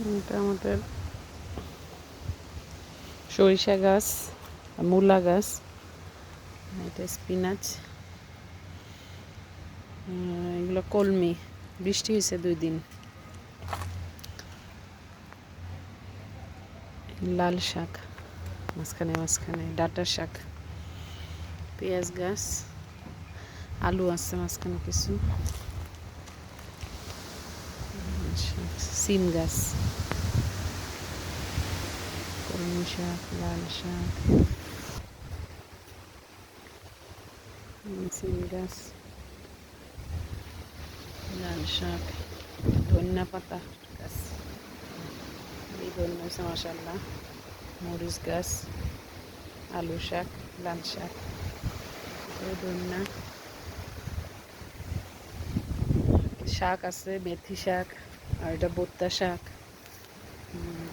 এটা আমাদের সরিষা গাছ, মূলা গাছ, এটা স্পিনাচ, এগুলো কলমি। বৃষ্টি হয়েছে 2 দিন। লাল শাক মাঝখানে মাঝখানে, ডাঁটা শাক, পেঁয়াজ গাছ, আলু আছে মাঝখানে কিছু, সিম গাছ, কলমি শাক, লাল শাক, সিম গাছ, লাল শাক, ধনিয়া পাতা গাছ, এই ধনিয়া হয়েছে মাশাআল্লাহ, মরিচ গাছ, আলু শাক, লাল শাক, ধনিয়া শাক আছে, মেথি শাক, আর এটা বোত্তা শাক,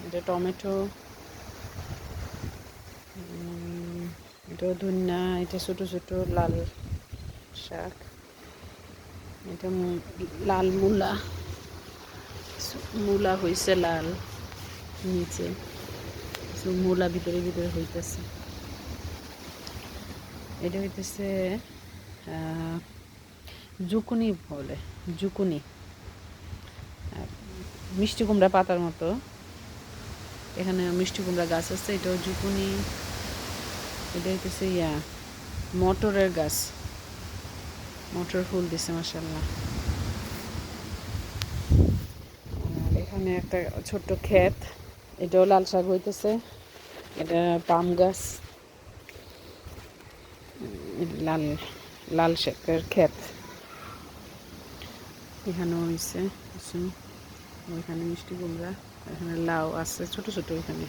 এটা টমেটো, এটা ধনিয়া, এটা ছোট ছোট লাল শাক, এটা লাল মূলা, মূলা হয়েছে লাল নিচে, মূলা ভিতরে ভিতরে হইতেছে। এটা হইতেছে জুকুনি বলে, জুকুনি, মিষ্টি কুমড়া পাতার মতো। এখানে মিষ্টি কুমড়া গাছ আছে, এটাও জুকুনি। এটা হইতেছে মটরের গাছ, মটর ফুল দিছে মাশাআল্লাহ। আর এখানে একটা ছোট্ট ক্ষেত, এটাও লাল শাক হইতেছে। এটা পাম গাছ, লাল লাল শাকের ক্ষেত। এখানেও হয়েছে কিছু, ওইখানে মিষ্টি কুমড়া, এখানে লাউ আছে ছোট ছোট এখানে।